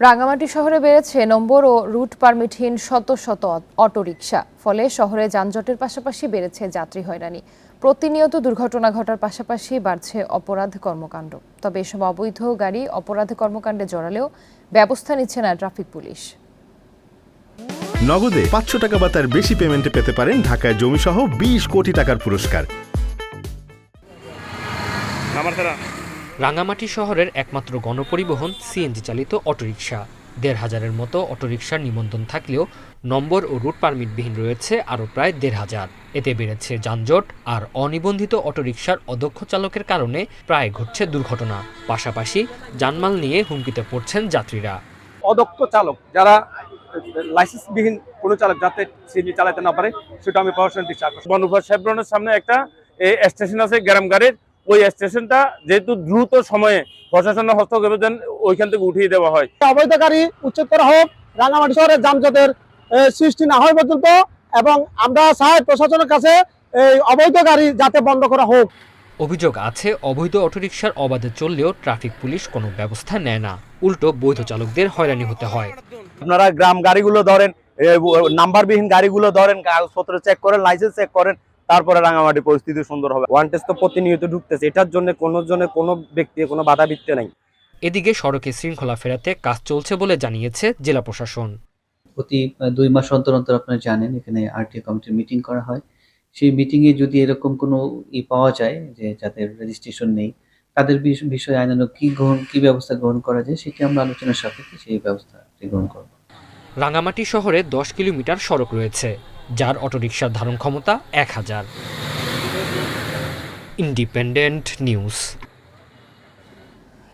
রাঙ্গামাটি শহরে বেড়েছে নম্বর ও রুট পারমিটহীন শত শত অটোরিকশা। ফলে শহরে যানজটের পাশাপাশি বেড়েছে যাত্রী হয়রানি। প্রতিনিয়ত দুর্ঘটনা ঘটার পাশাপাশি বাড়ছে অপরাধ কর্মকাণ্ড। তবে এসব অবৈধ গাড়ি অপরাধ কর্মকাণ্ডে জড়ালেও ব্যবস্থা নিচ্ছে না ট্রাফিক পুলিশ। নগদে 500 টাকা বা তার বেশি পেমেন্টে পেতে পারেন ঢাকায় জমিসহ 20 কোটি টাকার পুরস্কার। রাঙ্গামাটি শহরের একমাত্র গণপরিবহন সিএনজি চালিত অটোরিকশা। ১,৫০০-এর মতো অটোরিকশার নিবন্ধন থাকলেও নম্বর ও রুট পারমিটবিহীন রয়েছে আরও প্রায় ১,৫০০। এতে বেড়েছে যানজট আর অনিবন্ধিত অটোরিকশার অদক্ষ চালকের কারণে প্রায় ঘটছে দুর্ঘটনা। পাশাপাশি জানমাল নিয়ে হুমকিতে পড়ছেন যাত্রীরা। অদক্ষ চালক যারা লাইসেন্সবিহীন কোনো চালক যাতে সিএনজি চালাতে না পারে সেটা আমি প্রশাসনের দৃষ্টি আকর্ষণ। বন্ধুঘর শেভরনের সামনে একটা স্টেশন আছে গ্রাম গাড়ির, ওই স্টেশনটা যেহেতু দ্রুত সময়ে প্রশাসনের হস্তক্ষেপে দেন ওইখান থেকে উঠিয়ে দেওয়া হয়। অবৈধ গাড়ি উচ্ছেদ করা হোক, রাঙ্গামাটি শহরে যানজটের সৃষ্টি না হয় পর্যন্ত, এবং আমরা চাই প্রশাসনের কাছে এই অবৈধ গাড়ি যাতে বন্ধ করা হোক। অভিযোগ আছে অবৈধ অটোরিকশার অবাধে চললেও ট্রাফিক পুলিশ কোনো ব্যবস্থা নেয় না, উল্টো বৈধ চালকদের হয়রানি হতে হয়। আপনারা গ্রাম গাড়িগুলো ধরেন, নাম্বারবিহীন গাড়িগুলো ধরেন, কাগজপত্র চেক করেন, লাইসেন্স চেক করেন, তারপরে রাঙ্গামাটি পরিস্থিতি সুন্দর হবে। ওয়ান টেস্ট তো প্রতিনিয়ত ঢুকতেছে, এটার জন্য কোনো ব্যক্তি কোনো বাধা বিত্তে নাই। এদিকে সড়কে শৃঙ্খলা ফেরাতে কাজ চলছে বলে জানিয়েছে জেলা প্রশাসন। প্রতি 2 মাস অন্তর অন্তর আপনারা জানেন এখানে আরটিএ কমিটির মিটিং করা হয়। সেই মিটিংয়ে যদি এরকম কোনো পাওয়া যায় যে যাদের রেজিস্ট্রেশন নেই, তাদের বিষয়ে আইনানুগ কি ব্যবস্থা গ্রহণ করা যায় সেটি আমরা আলোচনার সাপেক্ষে সেই ব্যবস্থা গ্রহণ করব। রাঙ্গামাটি শহরে 10 কিলোমিটার সড়ক রয়েছে, যার অটোরিকশার ধারণ ক্ষমতা 1000। Independent news.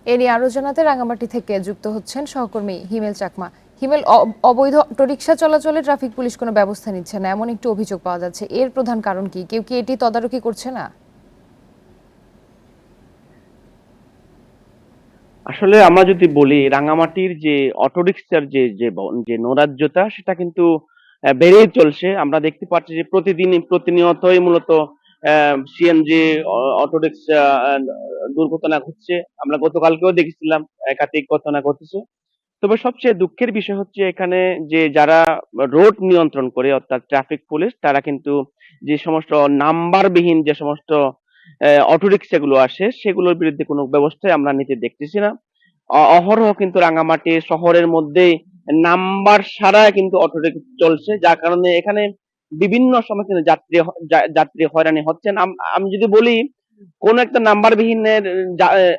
এ নিয়ে আরো জানাতে রাঙ্গামাটি থেকে যুক্ত হচ্ছেন সহকর্মী হিমেল চাকমা। হিমেল, অবৈধ অটোরিকশা চলাচলে ট্রাফিক পুলিশ কোনো ব্যবস্থা নিচ্ছে না, এমন একটি অভিযোগ পাওয়া যাচ্ছে। এর প্রধান কারণ কি? কেউ কি এটি তদারকি করছে না? আসলে আমরা যদি বলি রাঙ্গামাটির যে অটোরিকশার যে নৈরাজ্যতা সেটা কিন্তু বেড়েই চলছে। আমরা দেখতে পাচ্ছি যে প্রতিনিয়তই মূলত সিএনজি অটোরিকশা দুর্ঘটনা ঘটছে। আমরা গতকালকেও দেখেছিলাম একাধিক ঘটনা ঘটেছে। তবে সবচেয়ে দুঃখের বিষয় হচ্ছে এখানে যে যারা রোড নিয়ন্ত্রণ করে অর্থাৎ ট্রাফিক পুলিশ, তারা কিন্তু যে সমস্ত নাম্বারবিহীন যে সমস্ত অটোরিকশা গুলো আসে সেগুলোর বিরুদ্ধে কোনো ব্যবস্থাই আমরা নিতে দেখতেছি না। অহরহ কিন্তু রাঙ্গামাটি শহরের মধ্যেই নাম্বার ছাড়া কিন্তু অটোরিকশা চলছে, যার কারণে এখানে বিভিন্ন সময় কিন্তু যাত্রী হয়রানি হচ্ছেন। আমি যদি বলি কোন একটা নাম্বারবিহীনের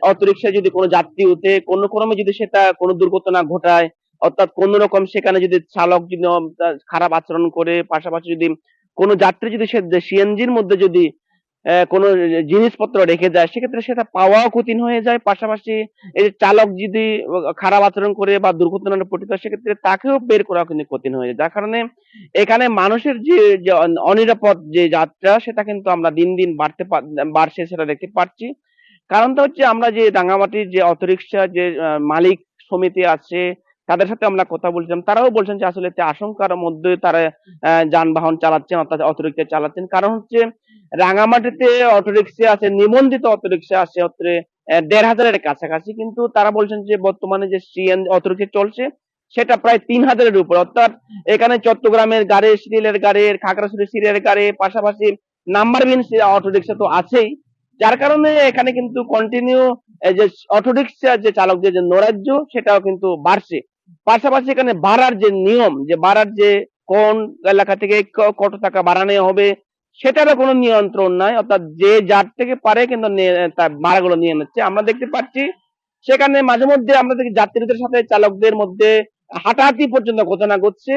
অটোরিকশায় যদি কোনো যাত্রী উঠে কোনো ক্রমে যদি সেটা কোনো দুর্ঘটনা ঘটায়, অর্থাৎ কোন রকম সেখানে যদি চালক যদি খারাপ আচরণ করে, পাশাপাশি যদি কোনো যাত্রী যদি সে সিএনজির মধ্যে যদি কোনো জিনিসপত্র রেখে যায়, সেক্ষেত্রে সেটা পাওয়াও কঠিন হয়ে যায়। পাশাপাশি এই যে চালক যদি খারাপ আচরণ করে বা দুর্ঘটনায় পতিত হয়, সেক্ষেত্রে তাকেও বের করা কিন্তু কঠিন হয়ে যায়। যার কারণে এখানে মানুষের যে অনিরাপদ যে যাত্রা সেটা কিন্তু আমরা দিন দিন বাড়ছে সেটা দেখতে পাচ্ছি। কারণটা হচ্ছে আমরা যে রাঙ্গামাটির যে অটোরিকশা যে মালিক সমিতি আছে তাদের সাথে আমরা কথা বলছিলাম, তারাও বলছেন যে আসলে আশঙ্কার মধ্যে তারা যানবাহন চালাচ্ছেন অর্থাৎ অটোরিকশা চালাচ্ছেন। কারণ হচ্ছে রাঙ্গামাটিতে অটোরিকশা আছে, নিবন্ধিত অটোরিকশা আছে হচ্ছে ১,৫০০-এর কাছাকাছি, কিন্তু তারা বলছেন যে বর্তমানে যে সিএনজি অটোরিকশা চলছে সেটা প্রায় ৩,০০০-এর উপর। অর্থাৎ এখানে চট্টগ্রামের গাড়ি, সিরিয়ালের গাড়ি, খাগড়াছড়ি সিরিয়ালের গাড়ি, পাশাপাশি নাম্বারবিহীন অটোরিকশা তো আছেই। যার কারণে এখানে কিন্তু কন্টিনিউ যে অটোরিকশা যে চালকদের যে নৈরাজ্য সেটাও কিন্তু বাড়ছে। পাশাপাশি এখানে ভাড়ার যে নিয়ম, যে ভাড়ার যে কোন এলাকা থেকে কত টাকা ভাড়া নেওয়া হবে সেটারও কোনো নিয়ন্ত্রণ নাই, অর্থাৎ যে যার থেকে পারে কিন্তু তার ভাড়াগুলো নিয়ে নিচ্ছে। আমরা দেখতে পাচ্ছি সেখানে মাঝে মধ্যে আমরা দেখি যাত্রীদের সাথে চালকদের মধ্যে হাঁটাহাঁটি পর্যন্ত ঘটনা ঘটছে।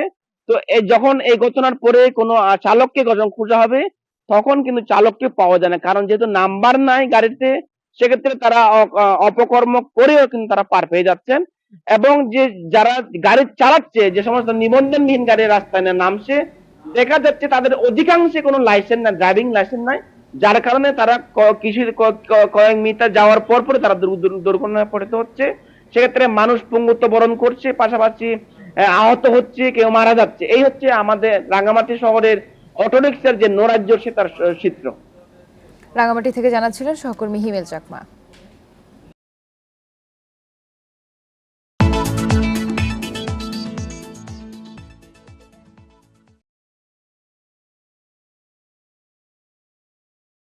তো যখন এই ঘটনার পরে কোনো চালককে যখন খোঁজা হবে তখন কিন্তু চালককে পাওয়া যায় না, কারণ যেহেতু নাম্বার নাই গাড়িতে, সেক্ষেত্রে তারা অপকর্ম করেও কিন্তু তারা পার পেয়ে যাচ্ছেন। এবং যে যারা গাড়ি চালাচ্ছে, যে সমস্ত নিবন্ধনবিহীন গাড়ি রাস্তায় নামছে, দেখা যাচ্ছে তাদের অধিকাংশে কোনো লাইসেন্স না, ড্রাইভিং লাইসেন্স নাই, যার কারণে তারা কয়েক মিটার যাওয়ার পর পরে তারা দুর্ঘটনায় পড়তে হচ্ছে। সেক্ষেত্রে মানুষ পঙ্গুত্ব বরণ করছে, পাশাপাশি আহত হচ্ছে, কেউ মারা যাচ্ছে। এই হচ্ছে আমাদের রাঙ্গামাটি শহরের অটোরিকশার যে নৈরাজ্য সেটার চিত্র। রাঙ্গামাটি থেকে জানাচ্ছিলেন সহকর্মী হিমেল চাকমা।